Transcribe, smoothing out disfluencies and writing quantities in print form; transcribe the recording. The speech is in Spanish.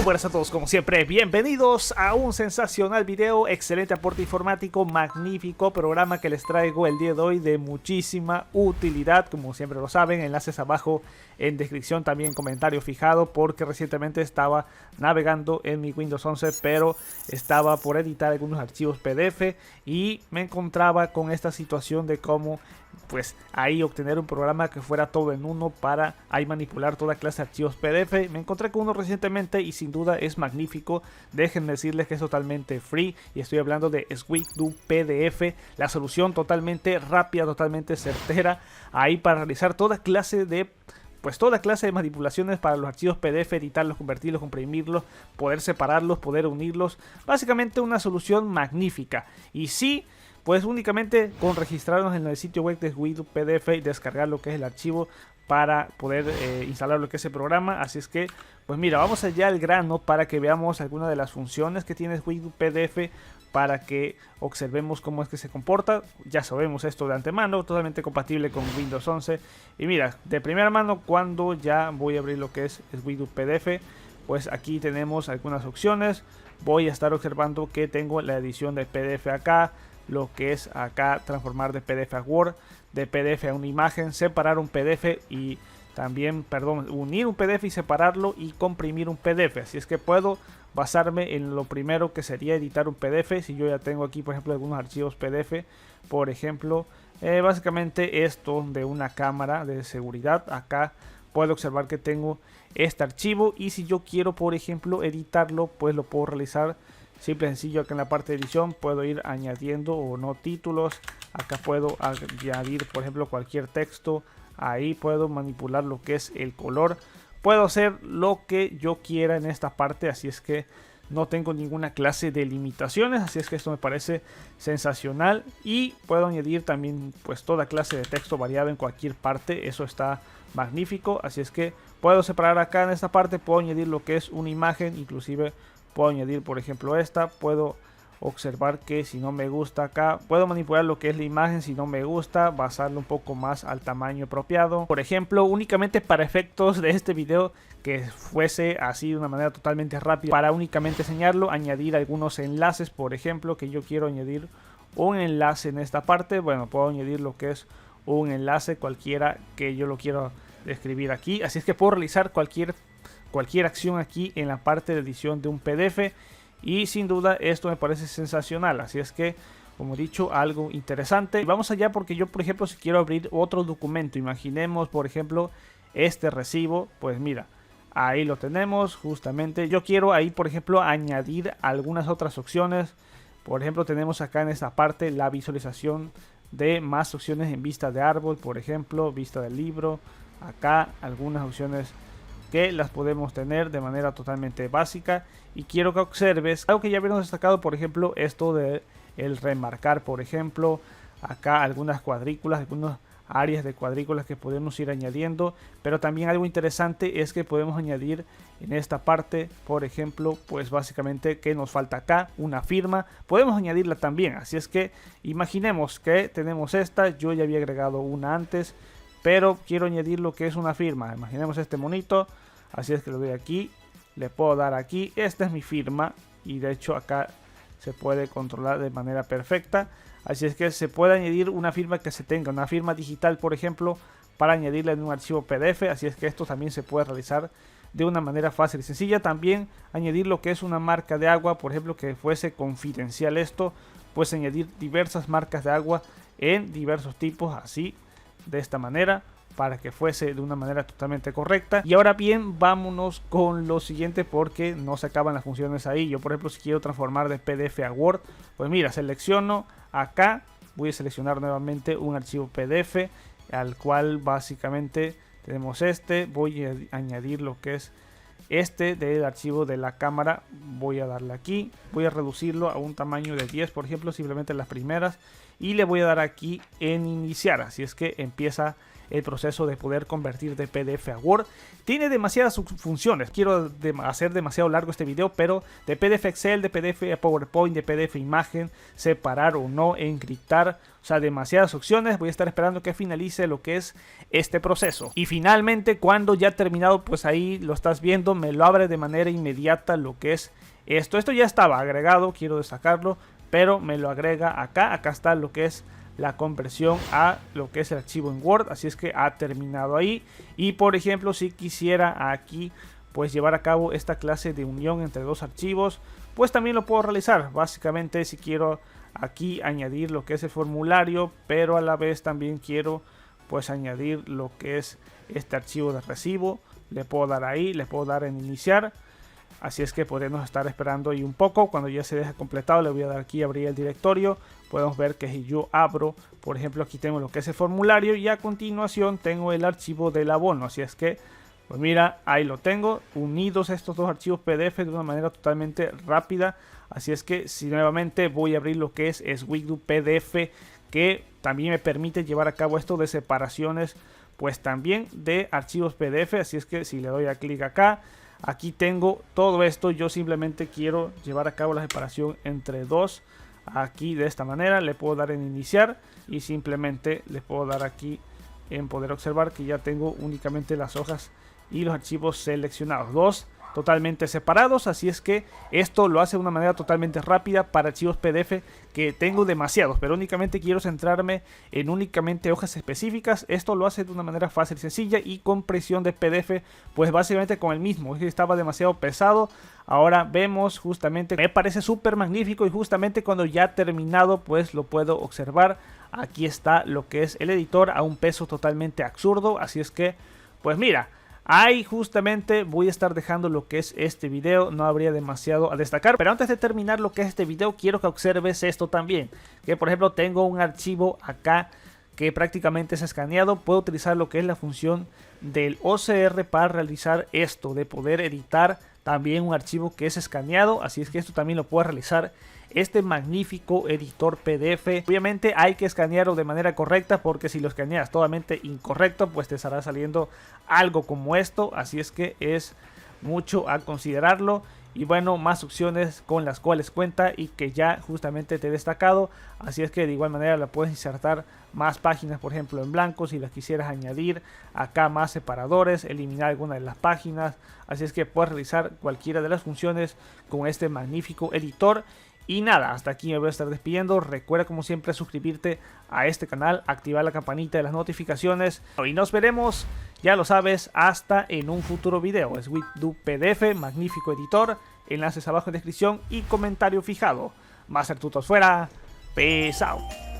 buenas a todos, como siempre, bienvenidos a un sensacional video, excelente aporte informático, magnífico programa que les traigo el día de hoy de muchísima utilidad, como siempre lo saben, enlaces abajo en descripción, también comentario fijado, porque recientemente estaba navegando en mi Windows 11, pero estaba por editar algunos archivos PDF y me encontraba con esta situación de cómo pues ahí obtener un programa que fuera todo en uno para ahí manipular toda clase de archivos PDF. Me encontré con uno recientemente y sin duda es magnífico. Déjenme decirles que es totalmente free y estoy hablando de SweetDo PDF, la solución totalmente rápida, totalmente certera ahí para realizar toda clase de manipulaciones para los archivos PDF, editarlos, convertirlos, comprimirlos, poder separarlos, poder unirlos. Básicamente una solución magnífica. Y sí, pues únicamente con registrarnos en el sitio web de SweetDo PDF y descargar lo que es el archivo para poder instalar lo que es el programa. Así es que, pues mira, vamos allá al grano para que veamos algunas de las funciones que tiene SweetDo PDF, para que observemos cómo es que se comporta. Ya sabemos esto de antemano, totalmente compatible con Windows 11. Y mira, de primera mano, cuando ya voy a abrir lo que es SweetDo PDF, pues aquí tenemos algunas opciones. Voy a estar observando que tengo la edición de PDF acá, lo que es acá transformar de PDF a Word, de PDF a una imagen, separar un PDF y también, unir un PDF y separarlo y comprimir un PDF. Así es que puedo basarme en lo primero que sería editar un PDF. Si yo ya tengo aquí, por ejemplo, algunos archivos PDF, por ejemplo, básicamente esto de una cámara de seguridad, acá puedo observar que tengo este archivo y si yo quiero, por ejemplo, editarlo, pues lo puedo realizar simple y sencillo. Acá en la parte de edición puedo ir añadiendo o no títulos. Acá puedo añadir, por ejemplo, cualquier texto. Ahí puedo manipular lo que es el color. Puedo hacer lo que yo quiera en esta parte. Así es que no tengo ninguna clase de limitaciones. Así es que esto me parece sensacional. Y puedo añadir también pues toda clase de texto variado en cualquier parte. Eso está magnífico. Así es que puedo separar acá en esta parte. Puedo añadir lo que es una imagen. Inclusive puedo añadir, por ejemplo, esta. Puedo observar que si no me gusta acá, puedo manipular lo que es la imagen. Si no me gusta, basarlo un poco más al tamaño apropiado. Por ejemplo, únicamente para efectos de este video, que fuese así de una manera totalmente rápida, para únicamente enseñarlo, añadir algunos enlaces. Por ejemplo, que yo quiero añadir un enlace en esta parte. Bueno, puedo añadir lo que es un enlace cualquiera que yo lo quiero escribir aquí. Así es que puedo realizar cualquier acción aquí en la parte de edición de un PDF. Y sin duda esto me parece sensacional. Así es que, como he dicho, algo interesante. Y vamos allá porque yo, por ejemplo, si quiero abrir otro documento, imaginemos, por ejemplo, este recibo. Pues mira, ahí lo tenemos justamente. Yo quiero ahí, por ejemplo, añadir algunas otras opciones. Por ejemplo, tenemos acá en esta parte la visualización de más opciones en vista de árbol, por ejemplo, vista del libro. Acá algunas opciones que las podemos tener de manera totalmente básica. Y quiero que observes algo que ya habíamos destacado, por ejemplo, esto de el remarcar, por ejemplo, acá algunas cuadrículas, algunas áreas de cuadrículas que podemos ir añadiendo. Pero también algo interesante es que podemos añadir en esta parte, por ejemplo, pues básicamente que nos falta acá una firma, podemos añadirla también. Así es que imaginemos que tenemos esta, yo ya había agregado una antes, pero quiero añadir lo que es una firma. Imaginemos este monito. Así es que lo doy aquí. Le puedo dar aquí. Esta es mi firma. Y de hecho acá se puede controlar de manera perfecta. Así es que se puede añadir una firma que se tenga. Una firma digital, por ejemplo, para añadirla en un archivo PDF. Así es que esto también se puede realizar de una manera fácil y sencilla. También añadir lo que es una marca de agua. Por ejemplo, que fuese confidencial esto. Puedes añadir diversas marcas de agua en diversos tipos. Así, de esta manera, para que fuese de una manera totalmente correcta. Y ahora bien, vámonos con lo siguiente, porque no se acaban las funciones ahí. Yo, por ejemplo, si quiero transformar de PDF a Word, pues mira, selecciono acá, voy a seleccionar nuevamente un archivo PDF, al cual básicamente tenemos este. Voy a añadir lo que es este del archivo de la cámara. Voy a darle aquí, voy a reducirlo a un tamaño de 10, por ejemplo, simplemente las primeras, y le voy a dar aquí en iniciar. Así es que empieza el proceso de poder convertir de PDF a Word. Tiene demasiadas funciones, quiero hacer demasiado largo este video, pero de PDF Excel, de PDF a PowerPoint, de PDF imagen, separar o no, encriptar, o sea, demasiadas opciones. Voy a estar esperando que finalice lo que es este proceso. Y finalmente, cuando ya ha terminado, pues ahí lo estás viendo, me lo abre de manera inmediata lo que es esto. Esto ya estaba agregado, quiero destacarlo, pero me lo agrega acá. Acá está lo que es la conversión a lo que es el archivo en Word, así es que ha terminado ahí. Y por ejemplo, si quisiera aquí pues llevar a cabo esta clase de unión entre dos archivos, pues también lo puedo realizar. Básicamente, si quiero aquí añadir lo que es el formulario, pero a la vez también quiero pues añadir lo que es este archivo de recibo, le puedo dar ahí, le puedo dar en iniciar. Así es que podemos estar esperando ahí un poco. Cuando ya se deje completado, le voy a dar aquí abrir el directorio. Podemos ver que si yo abro, por ejemplo, aquí tengo lo que es el formulario y a continuación tengo el archivo del abono. Así es que, pues mira, ahí lo tengo, unidos estos dos archivos PDF de una manera totalmente rápida. Así es que si nuevamente voy a abrir lo que es SweetDo PDF, que también me permite llevar a cabo esto de separaciones, pues también de archivos PDF. Así es que si le doy a clic acá, aquí tengo todo esto. Yo simplemente quiero llevar a cabo la separación entre dos. Aquí de esta manera le puedo dar en iniciar y simplemente le puedo dar aquí en poder observar que ya tengo únicamente las hojas y los archivos seleccionados, dos totalmente separados. Así es que esto lo hace de una manera totalmente rápida para archivos PDF que tengo demasiados, pero únicamente quiero centrarme en únicamente hojas específicas. Esto lo hace de una manera fácil y sencilla y con presión de PDF pues básicamente con el mismo. Es que estaba demasiado pesado. Ahora vemos justamente, me parece súper magnífico y justamente cuando ya ha terminado pues lo puedo observar. Aquí está lo que es el editor a un peso totalmente absurdo. Así es que pues mira, ahí justamente voy a estar dejando lo que es este video. No habría demasiado a destacar, pero antes de terminar lo que es este video quiero que observes esto también, que por ejemplo tengo un archivo acá que prácticamente es escaneado. Puedo utilizar lo que es la función del OCR para realizar esto, de poder editar también un archivo que es escaneado. Así es que esto también lo puedo realizar este magnífico editor PDF. Obviamente hay que escanearlo de manera correcta, porque si lo escaneas totalmente incorrecto pues te estará saliendo algo como esto. Así es que es mucho a considerarlo. Y bueno, más opciones con las cuales cuenta y que ya justamente te he destacado. Así es que de igual manera la puedes insertar más páginas, por ejemplo en blanco, si las quisieras añadir acá más separadores, eliminar alguna de las páginas. Así es que puedes realizar cualquiera de las funciones con este magnífico editor. Y nada, hasta aquí me voy a estar despidiendo. Recuerda como siempre suscribirte a este canal, activar la campanita de las notificaciones. Y nos veremos, ya lo sabes, hasta en un futuro video. SweetDo PDF, magnífico editor. Enlaces abajo en descripción y comentario fijado. Master Tutos fuera. Peace out.